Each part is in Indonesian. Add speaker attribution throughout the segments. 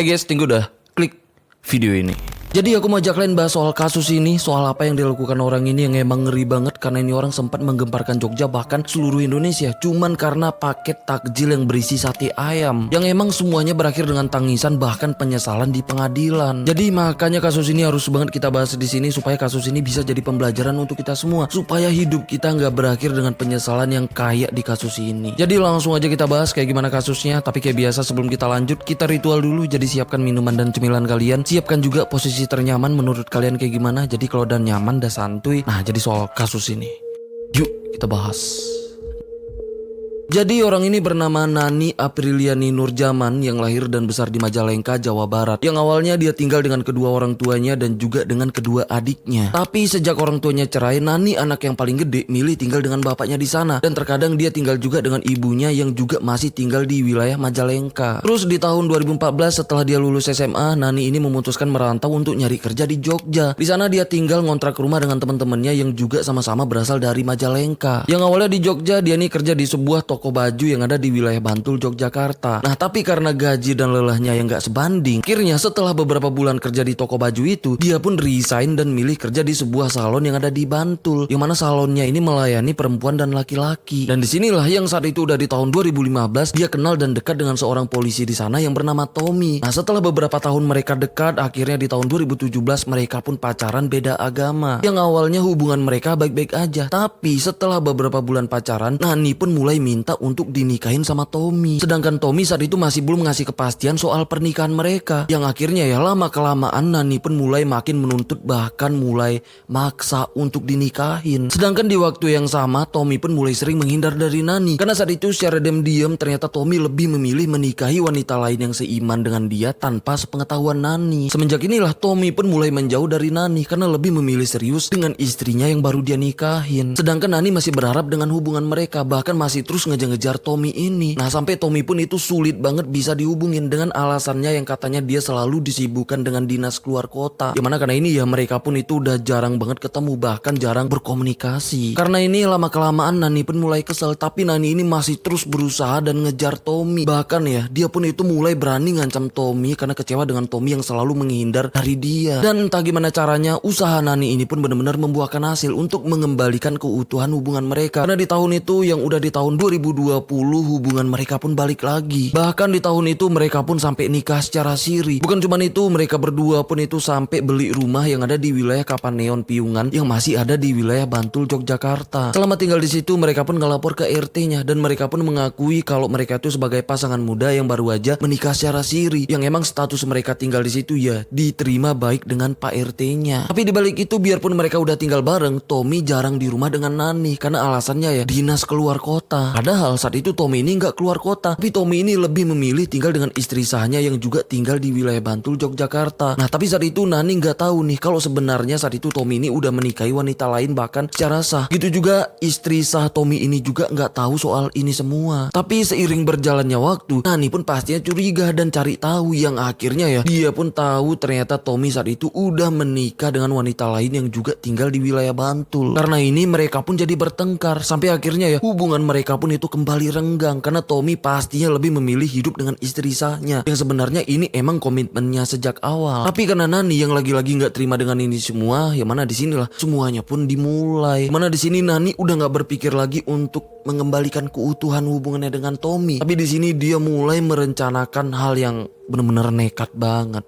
Speaker 1: Hai guys, tunggu dah. Klik video ini. Jadi aku mau ajak kalian bahas soal kasus ini, soal apa yang dilakukan orang ini yang emang ngeri banget karena ini orang sempat menggemparkan Jogja bahkan seluruh Indonesia cuman karena paket takjil yang berisi sate ayam yang emang semuanya berakhir dengan tangisan bahkan penyesalan di pengadilan. Jadi makanya kasus ini harus banget kita bahas di sini supaya kasus ini bisa jadi pembelajaran untuk kita semua supaya hidup kita nggak berakhir dengan penyesalan yang kayak di kasus ini. Jadi langsung aja kita bahas kayak gimana kasusnya, tapi kayak biasa sebelum kita lanjut kita ritual dulu. Jadi siapkan minuman dan cemilan kalian, siapkan juga posisi ternyaman menurut kalian kayak gimana. Jadi kalau udah nyaman, udah santuy. Nah, jadi soal kasus ini, yuk kita bahas. Jadi orang ini bernama Nani Apriliani Nurjaman yang lahir dan besar di Majalengka, Jawa Barat. Yang awalnya dia tinggal dengan kedua orang tuanya dan juga dengan kedua adiknya. Tapi sejak orang tuanya cerai, Nani anak yang paling gede milih tinggal dengan bapaknya di sana. Dan terkadang dia tinggal juga dengan ibunya yang juga masih tinggal di wilayah Majalengka. Terus di tahun 2014 setelah dia lulus SMA, Nani ini memutuskan merantau untuk nyari kerja di Jogja. Di sana dia tinggal ngontrak rumah dengan teman-temannya yang juga sama-sama berasal dari Majalengka. Yang awalnya di Jogja, dia ini kerja di sebuah toko baju yang ada di wilayah Bantul, Yogyakarta. Nah, tapi karena gaji dan lelahnya yang gak sebanding, akhirnya setelah beberapa bulan kerja di toko baju itu, dia pun resign dan milih kerja di sebuah salon yang ada di Bantul, yang mana salonnya ini melayani perempuan dan laki-laki. Dan disinilah yang saat itu udah di tahun 2015 dia kenal dan dekat dengan seorang polisi di sana yang bernama Tommy. Nah, setelah beberapa tahun mereka dekat, akhirnya di tahun 2017 mereka pun pacaran beda agama. Yang awalnya hubungan mereka baik-baik aja, tapi setelah beberapa bulan pacaran, Nani pun mulai minta untuk dinikahin sama Tommy. Sedangkan Tommy saat itu masih belum ngasih kepastian soal pernikahan mereka. Yang akhirnya ya lama kelamaan Nani pun mulai makin menuntut bahkan mulai maksa untuk dinikahin. Sedangkan di waktu yang sama Tommy pun mulai sering menghindar dari Nani. Karena saat itu secara diam-diam ternyata Tommy lebih memilih menikahi wanita lain yang seiman dengan dia tanpa sepengetahuan Nani. Semenjak inilah Tommy pun mulai menjauh dari Nani karena lebih memilih serius dengan istrinya yang baru dia nikahin. Sedangkan Nani masih berharap dengan hubungan mereka, bahkan masih terus ngejar Tommy ini. Nah, sampai Tommy pun itu sulit banget bisa dihubungin dengan alasannya yang katanya dia selalu disibukkan dengan dinas keluar kota. Yang mana karena ini ya mereka pun itu udah jarang banget ketemu, bahkan jarang berkomunikasi. Karena ini lama kelamaan Nani pun mulai kesel, tapi Nani ini masih terus berusaha dan ngejar Tommy. Bahkan ya dia pun itu mulai berani ngancam Tommy karena kecewa dengan Tommy yang selalu menghindar dari dia. Dan entah gimana caranya usaha Nani ini pun benar-benar membuahkan hasil untuk mengembalikan keutuhan hubungan mereka. Karena di tahun itu yang udah di tahun 2020 hubungan mereka pun balik lagi. Bahkan di tahun itu mereka pun sampai nikah secara siri. Bukan cuma itu, mereka berdua pun itu sampai beli rumah yang ada di wilayah Kapaneon Piungan yang masih ada di wilayah Bantul, Yogyakarta. Selama tinggal di situ mereka pun ngelapor ke RT-nya dan mereka pun mengakui kalau mereka itu sebagai pasangan muda yang baru aja menikah secara siri. Yang emang status mereka tinggal di situ ya diterima baik dengan Pak RT-nya. Tapi dibalik itu biarpun mereka udah tinggal bareng, Tommy jarang di rumah dengan Nani karena alasannya ya dinas keluar kota. Padahal saat itu Tommy ini nggak keluar kota, tapi Tommy ini lebih memilih tinggal dengan istri sahnya yang juga tinggal di wilayah Bantul, Yogyakarta. Nah, tapi saat itu Nani nggak tahu nih kalau sebenarnya saat itu Tommy ini udah menikahi wanita lain bahkan secara sah. Gitu juga istri sah Tommy ini juga nggak tahu soal ini semua. Tapi seiring berjalannya waktu, Nani pun pastinya curiga dan cari tahu, yang akhirnya ya dia pun tahu ternyata Tommy saat itu udah menikah dengan wanita lain yang juga tinggal di wilayah Bantul. Karena ini mereka pun jadi bertengkar sampai akhirnya ya hubungan mereka pun itu kembali renggang karena Tommy pastinya lebih memilih hidup dengan istri sahnya yang sebenarnya ini emang komitmennya sejak awal. Tapi karena Nani yang lagi-lagi nggak terima dengan ini semua, yang mana disinilah semuanya pun dimulai. Mana di sini Nani udah nggak berpikir lagi untuk mengembalikan keutuhan hubungannya dengan Tommy. Tapi di sini dia mulai merencanakan hal yang benar-benar nekat banget.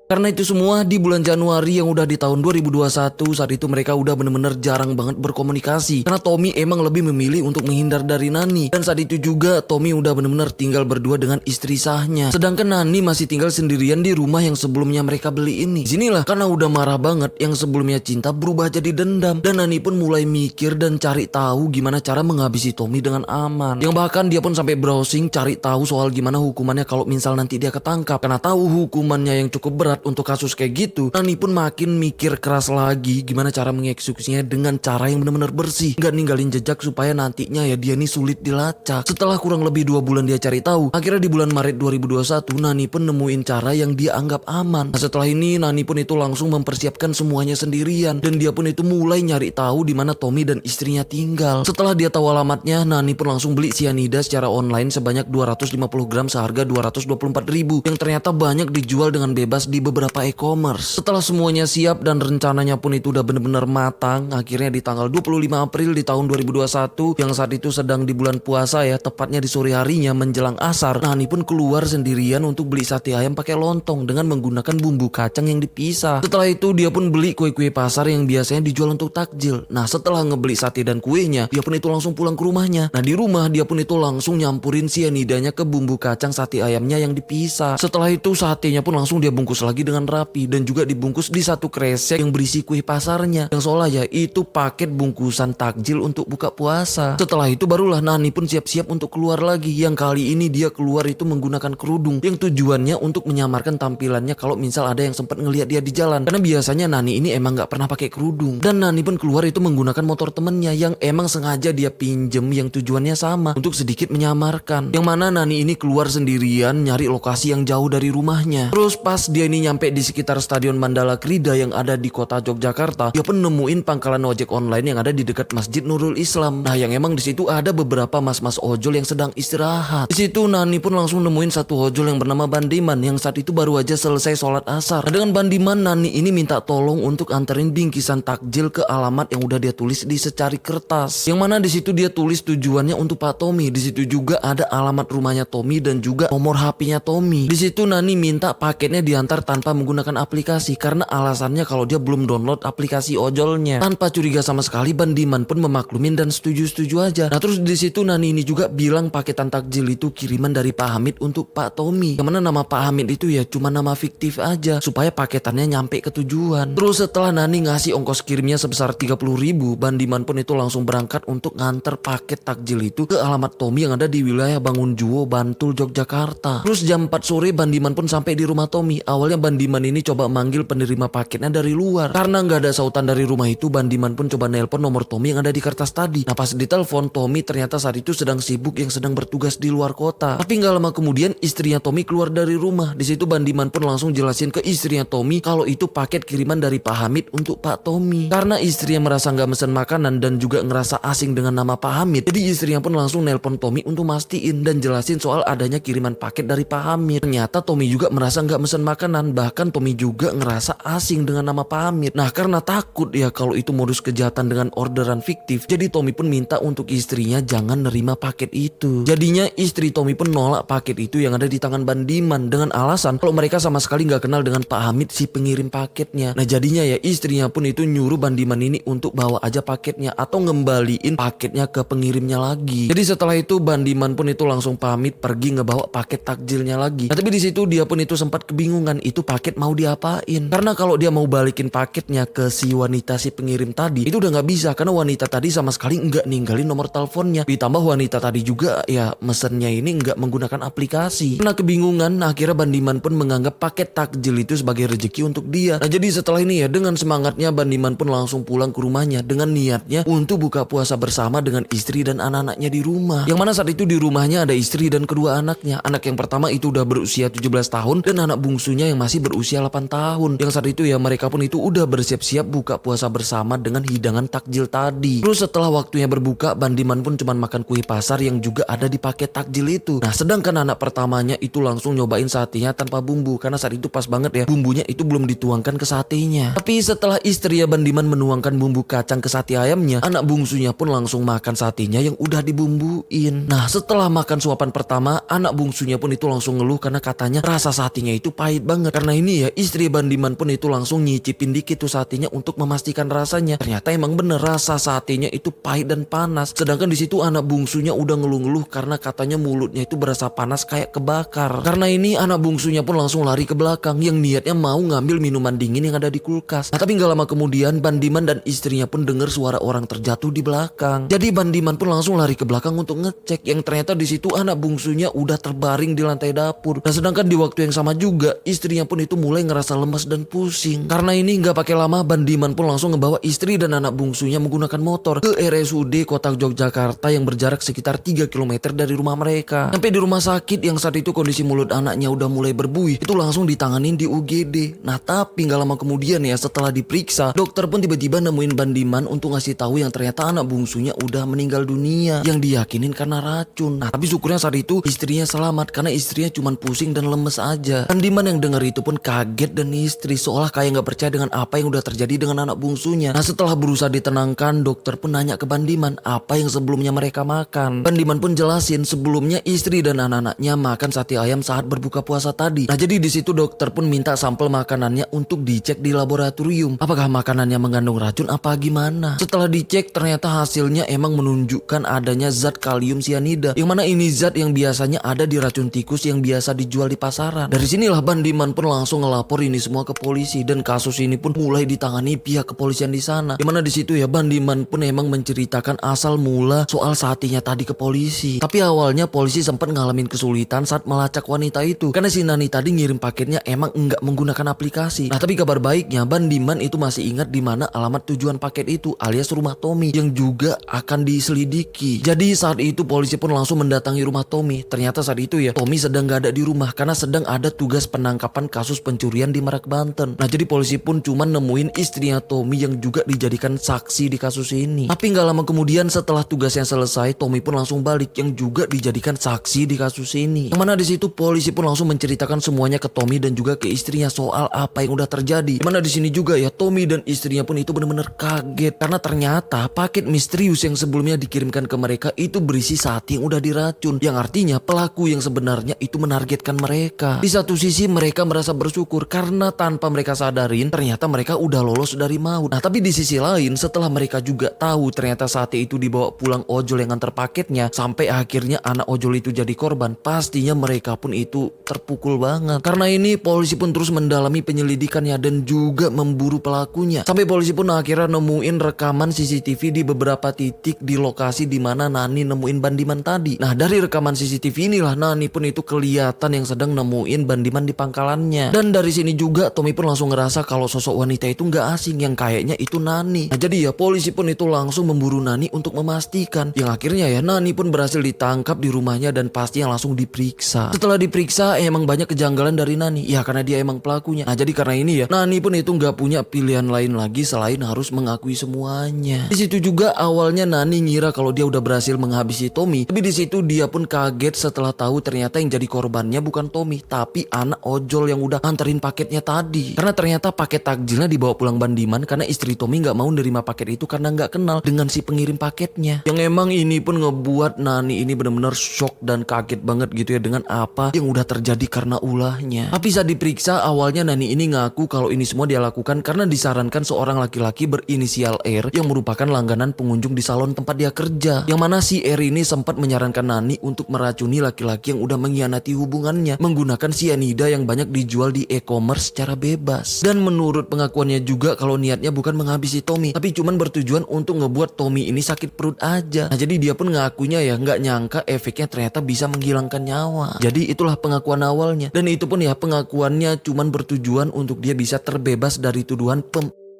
Speaker 1: Karena itu semua di bulan Januari yang udah di tahun 2021 saat itu mereka udah bener-bener jarang banget berkomunikasi. Karena Tommy emang lebih memilih untuk menghindar dari Nani. Dan saat itu juga Tommy udah bener-bener tinggal berdua dengan istri sahnya. Sedangkan Nani masih tinggal sendirian di rumah yang sebelumnya mereka beli ini. Disinilah karena udah marah banget yang sebelumnya cinta berubah jadi dendam. Dan Nani pun mulai mikir dan cari tahu gimana cara menghabisi Tommy dengan aman. Yang bahkan dia pun sampai browsing cari tahu soal gimana hukumannya kalau misal nanti dia ketangkap. Karena tahu hukumannya yang cukup berat untuk kasus kayak gitu, Nani pun makin mikir keras lagi gimana cara mengeksekusinya dengan cara yang benar-benar bersih, nggak ninggalin jejak supaya nantinya ya dia nih sulit dilacak. Setelah kurang lebih 2 bulan dia cari tahu, akhirnya di bulan Maret 2021 Nani pun nemuin cara yang dia anggap aman. Nah, setelah ini Nani pun itu langsung mempersiapkan semuanya sendirian, dan dia pun itu mulai nyari tahu di mana Tommy dan istrinya tinggal. Setelah dia tahu alamatnya, Nani pun langsung beli sianida secara online sebanyak 250 gram seharga 224.000 yang ternyata banyak dijual dengan bebas di beberapa e-commerce. Setelah semuanya siap dan rencananya pun itu udah bener-bener matang, akhirnya di tanggal 25 April di tahun 2021 yang saat itu sedang di bulan puasa ya, tepatnya di sore harinya menjelang asar, Nani pun keluar sendirian untuk beli sate ayam pakai lontong dengan menggunakan bumbu kacang yang dipisah. Setelah itu dia pun beli kue-kue pasar yang biasanya dijual untuk takjil. Nah, setelah ngebeli sate dan kuenya, dia pun itu langsung pulang ke rumahnya. Nah, di rumah dia pun itu langsung nyampurin sianidanya ke bumbu kacang sate ayamnya yang dipisah. Setelah itu satenya pun langsung dia bungkus lagi dengan rapi dan juga dibungkus di satu kresek yang berisi kue pasarnya, yang seolah ya itu paket bungkusan takjil untuk buka puasa. Setelah itu barulah Nani pun siap-siap untuk keluar lagi, yang kali ini dia keluar itu menggunakan kerudung yang tujuannya untuk menyamarkan tampilannya kalau misal ada yang sempat ngelihat dia di jalan, karena biasanya Nani ini emang gak pernah pakai kerudung. Dan Nani pun keluar itu menggunakan motor temennya yang emang sengaja dia pinjem, yang tujuannya sama untuk sedikit menyamarkan, yang mana Nani ini keluar sendirian nyari lokasi yang jauh dari rumahnya. Terus pas dia ini nyampe di sekitar Stadion Mandala Krida yang ada di kota Yogyakarta, dia pun nemuin pangkalan ojek online yang ada di dekat Masjid Nurul Islam. Nah, yang emang di situ ada beberapa mas-mas ojol yang sedang istirahat. Di situ Nani pun langsung nemuin satu ojol yang bernama Bandiman yang saat itu baru aja selesai sholat asar. Nah, dengan Bandiman, Nani ini minta tolong untuk anterin bingkisan takjil ke alamat yang udah dia tulis di secari kertas. Yang mana di situ dia tulis tujuannya untuk Pak Tommy. Di situ juga ada alamat rumahnya Tommy dan juga nomor HP-nya Tommy. Di situ Nani minta paketnya diantar tanpa menggunakan aplikasi karena alasannya kalau dia belum download aplikasi ojolnya. Tanpa curiga sama sekali, Bandiman pun memaklumin dan setuju-setuju aja. Nah, terus di situ Nani ini juga bilang paketan takjil itu kiriman dari Pak Hamid untuk Pak Tommy. Yang mana nama Pak Hamid itu ya cuma nama fiktif aja supaya paketannya nyampe ke tujuan. Terus setelah Nani ngasih ongkos kirimnya sebesar 30.000, Bandiman pun itu langsung berangkat untuk nganter paket takjil itu ke alamat Tommy yang ada di wilayah Bangunjuwo, Bantul, Yogyakarta. Terus jam 4 sore Bandiman pun sampai di rumah Tommy. Awalnya Bandiman ini coba manggil penerima paketnya dari luar. Karena nggak ada sautan dari rumah itu, Bandiman pun coba nelpon nomor Tommy yang ada di kertas tadi. Nah, pas ditelepon, Tommy ternyata saat itu sedang sibuk yang sedang bertugas di luar kota. Tapi nggak lama kemudian istrinya Tommy keluar dari rumah. Di situ Bandiman pun langsung jelasin ke istrinya Tommy kalau itu paket kiriman dari Pak Hamid untuk Pak Tommy. Karena istrinya merasa nggak mesen makanan dan juga ngerasa asing dengan nama Pak Hamid, jadi istrinya pun langsung nelpon Tommy untuk mastiin dan jelasin soal adanya kiriman paket dari Pak Hamid. Ternyata Tommy juga merasa nggak mesen makanan, bahkan Tommy juga ngerasa asing dengan nama Pak Hamid. Nah, karena takut ya kalau itu modus kejahatan dengan orderan fiktif, jadi Tommy pun minta untuk istrinya jangan nerima paket itu. Jadinya istri Tommy pun nolak paket itu yang ada di tangan Bandiman dengan alasan kalau mereka sama sekali nggak kenal dengan Pak Hamid si pengirim paketnya. Nah, jadinya ya istrinya pun itu nyuruh Bandiman ini untuk bawa aja paketnya atau ngembaliin paketnya ke pengirimnya lagi. Jadi setelah itu Bandiman pun itu langsung pamit pergi ngebawa paket takjilnya lagi. Nah, tapi di situ dia pun itu sempat kebingungan itu paket mau diapain. Karena kalau dia mau balikin paketnya ke si wanita si pengirim tadi itu udah nggak bisa karena wanita tadi sama sekali nggak ninggalin nomor teleponnya. Ditambah wanita tadi juga ya mesennya ini nggak menggunakan aplikasi. Karena kebingungan, akhirnya Bandiman pun menganggap paket takjil itu sebagai rezeki untuk dia. Nah, jadi setelah ini ya dengan semangatnya Bandiman pun langsung pulang ke rumahnya dengan niatnya untuk buka puasa bersama dengan istri dan anak-anaknya di rumah. Yang mana saat itu di rumahnya ada istri dan kedua anaknya. Anak yang pertama itu udah berusia 17 tahun dan anak bungsunya yang masih berusia 8 tahun. Yang saat itu ya mereka pun itu udah bersiap-siap buka puasa bersama dengan hidangan takjil tadi. Terus setelah waktunya berbuka, Bandiman pun cuma makan kue pasar yang juga ada di paket takjil itu. Nah, sedangkan anak pertamanya itu langsung nyobain satenya tanpa bumbu karena saat itu pas banget ya bumbunya itu belum dituangkan ke satenya. Tapi setelah istri ya Bandiman menuangkan bumbu kacang ke sate ayamnya, anak bungsunya pun langsung makan satenya yang udah dibumbuin. Nah, setelah makan suapan pertama, anak bungsunya pun itu langsung ngeluh karena katanya rasa satenya itu pahit banget. Karena ini ya istri Bandiman pun itu langsung nyicipin dikit tuh satenya untuk memastikan rasanya. Ternyata emang bener rasa satenya itu pahit dan panas. Sedangkan di situ anak bungsunya udah ngeluh-ngeluh karena katanya mulutnya itu berasa panas kayak kebakar. Karena ini anak bungsunya pun langsung lari ke belakang yang niatnya mau ngambil minuman dingin yang ada di kulkas. Nah, tapi gak lama kemudian Bandiman dan istrinya pun dengar suara orang terjatuh di belakang. Jadi Bandiman pun langsung lari ke belakang untuk ngecek, yang ternyata di situ anak bungsunya udah terbaring di lantai dapur. Nah, sedangkan di waktu yang sama juga istrinya istrinya pun itu mulai ngerasa lemas dan pusing. Karena ini nggak pakai lama, Bandiman pun langsung ngebawa istri dan anak bungsunya menggunakan motor ke RSUD Kota Yogyakarta yang berjarak sekitar 3 km dari rumah mereka. Sampai di rumah sakit yang saat itu kondisi mulut anaknya udah mulai berbuih, itu langsung ditanganin di UGD. Nah tapi nggak lama kemudian ya, setelah diperiksa, dokter pun tiba-tiba nemuin Bandiman untuk ngasih tahu yang ternyata anak bungsunya udah meninggal dunia, yang diyakinin karena racun. Nah tapi syukurnya saat itu istrinya selamat karena istrinya cuma pusing dan lemes aja. Bandiman yang dengar itu pun kaget dan istri seolah kayak nggak percaya dengan apa yang udah terjadi dengan anak bungsunya. Nah setelah berusaha ditenangkan, dokter pun nanya ke Bandiman apa yang sebelumnya mereka makan. Bandiman pun jelasin sebelumnya istri dan anak-anaknya makan sate ayam saat berbuka puasa tadi. Nah jadi di situ dokter pun minta sampel makanannya untuk dicek di laboratorium apakah makanannya mengandung racun apa gimana. Setelah dicek ternyata hasilnya emang menunjukkan adanya zat kalium sianida, yang mana ini zat yang biasanya ada di racun tikus yang biasa dijual di pasaran. Dari sinilah Bandiman pun langsung ngelapor ini semua ke polisi dan kasus ini pun mulai ditangani pihak kepolisian di sana. Yang mana di situ ya Bandiman pun emang menceritakan asal mula soal satenya tadi ke polisi. Tapi awalnya polisi sempat ngalamin kesulitan saat melacak wanita itu karena si Nani tadi ngirim paketnya emang enggak menggunakan aplikasi. Nah tapi kabar baiknya Bandiman itu masih ingat di mana alamat tujuan paket itu alias rumah Tommy yang juga akan diselidiki. Jadi saat itu polisi pun langsung mendatangi rumah Tommy. Ternyata saat itu ya Tommy sedang gak ada di rumah karena sedang ada tugas penangkapan kasus pencurian di Merak, Banten. Nah jadi polisi pun cuma nemuin istrinya Tommy yang juga dijadikan saksi di kasus ini. Tapi gak lama kemudian setelah tugasnya selesai, Tommy pun langsung balik yang juga dijadikan saksi di kasus ini. Yang mana di situ polisi pun langsung menceritakan semuanya ke Tommy dan juga ke istrinya soal apa yang udah terjadi. Yang mana di sini juga ya Tommy dan istrinya pun itu benar-benar kaget karena ternyata paket misterius yang sebelumnya dikirimkan ke mereka itu berisi sate yang udah diracun, yang artinya pelaku yang sebenarnya itu menargetkan mereka. Di satu sisi mereka merasa bersyukur karena tanpa mereka sadarin ternyata mereka udah lolos dari maut. Nah tapi di sisi lain setelah mereka juga tahu ternyata sate itu dibawa pulang ojol yang nganter paketnya sampai akhirnya anak ojol itu jadi korban, pastinya mereka pun itu terpukul banget. Karena ini polisi pun terus mendalami penyelidikannya dan juga memburu pelakunya. Sampai polisi pun akhirnya nemuin rekaman CCTV di beberapa titik di lokasi di mana Nani nemuin Bandiman tadi. Nah dari rekaman CCTV inilah Nani pun itu kelihatan yang sedang nemuin Bandiman di pangkalannya. Dan dari sini juga Tommy pun langsung ngerasa kalau sosok wanita itu nggak asing, yang kayaknya itu Nani. Nah jadi ya polisi pun itu langsung memburu Nani untuk memastikan. Yang akhirnya ya Nani pun berhasil ditangkap di rumahnya dan pastinya langsung diperiksa. Setelah diperiksa emang banyak kejanggalan dari Nani. Ya karena dia emang pelakunya. Nah jadi karena ini ya Nani pun itu nggak punya pilihan lain lagi selain harus mengakui semuanya. Di situ juga awalnya Nani ngira kalau dia udah berhasil menghabisi Tommy. Tapi di situ dia pun kaget setelah tahu ternyata yang jadi korbannya bukan Tommy tapi anak ojol yang udah nganterin paketnya tadi. Karena ternyata paket takjilnya dibawa pulang Bandiman karena istri Tommy nggak mau nerima paket itu karena nggak kenal dengan si pengirim paketnya. Yang emang ini pun ngebuat Nani ini benar-benar shock dan kaget banget gitu ya dengan apa yang udah terjadi karena ulahnya. Tapi saat diperiksa awalnya Nani ini ngaku kalau ini semua dia lakukan karena disarankan seorang laki-laki berinisial R yang merupakan langganan pengunjung di salon tempat dia kerja. Yang mana si R ini sempat menyarankan Nani untuk meracuni laki-laki yang udah mengkhianati hubungannya menggunakan sianida yang banyak dijual di e-commerce secara bebas. Dan menurut pengakuannya juga kalau niatnya bukan menghabisi Tommy tapi cuman bertujuan untuk ngebuat Tommy ini sakit perut aja. Nah jadi dia pun ngakunya ya nggak nyangka efeknya ternyata bisa menghilangkan nyawa. Jadi itulah pengakuan awalnya. Dan itu pun ya pengakuannya cuman bertujuan untuk dia bisa terbebas dari tuduhan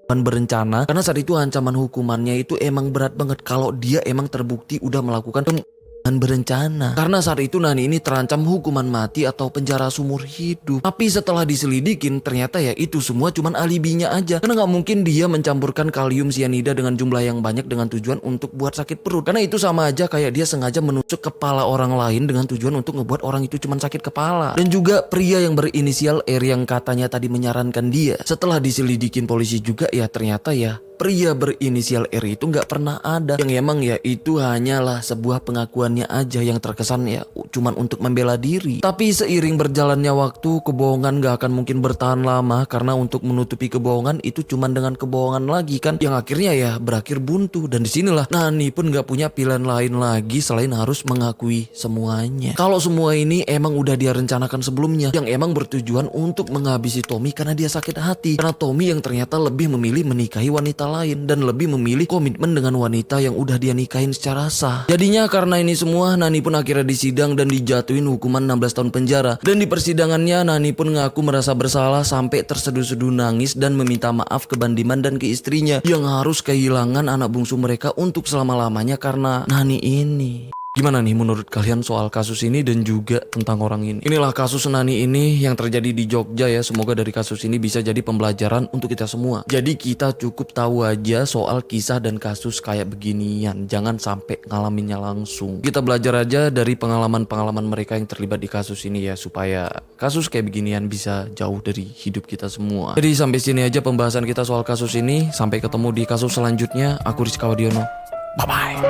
Speaker 1: berencana karena saat itu ancaman hukumannya itu emang berat banget kalau dia emang terbukti udah melakukan berencana. Karena saat itu Nani ini terancam hukuman mati atau penjara seumur hidup. Tapi setelah diselidikin ternyata ya itu semua cuman alibinya aja. Karena nggak mungkin dia mencampurkan kalium sianida dengan jumlah yang banyak dengan tujuan untuk buat sakit perut. Karena itu sama aja kayak dia sengaja menusuk kepala orang lain dengan tujuan untuk ngebuat orang itu cuman sakit kepala. Dan juga pria yang berinisial R yang katanya tadi menyarankan dia, setelah diselidikin polisi juga ya ternyata ya pria berinisial R itu nggak pernah ada. Yang emang ya itu hanyalah sebuah pengakuannya aja yang terkesan ya cuman untuk membela diri. Tapi seiring berjalannya waktu kebohongan nggak akan mungkin bertahan lama karena untuk menutupi kebohongan itu cuman dengan kebohongan lagi kan yang akhirnya ya berakhir buntu. Dan disinilah Nani pun nggak punya pilihan lain lagi selain harus mengakui semuanya. Kalau semua ini emang udah dia rencanakan sebelumnya yang emang bertujuan untuk menghabisi Tommy karena dia sakit hati. Karena Tommy yang ternyata lebih memilih menikahi wanita lain dan lebih memilih komitmen dengan wanita yang udah dia nikahin secara sah. Jadinya karena ini semua, Nani pun akhirnya disidang dan dijatuhin hukuman 16 tahun penjara. Dan di persidangannya Nani pun ngaku merasa bersalah sampai terseduh-seduh nangis dan meminta maaf ke Bandiman dan ke istrinya yang harus kehilangan anak bungsu mereka untuk selama-lamanya karena Nani ini. Gimana nih menurut kalian soal kasus ini dan juga tentang orang ini? Inilah kasus Nani ini yang terjadi di Jogja ya. Semoga dari kasus ini bisa jadi pembelajaran untuk kita semua. Jadi kita cukup tahu aja soal kisah dan kasus kayak beginian. Jangan sampai ngalaminnya langsung. Kita belajar aja dari pengalaman-pengalaman mereka yang terlibat di kasus ini ya. Supaya kasus kayak beginian bisa jauh dari hidup kita semua. Jadi sampai sini aja pembahasan kita soal kasus ini. Sampai ketemu di kasus selanjutnya. Aku Rizka Wadiono. Bye-bye.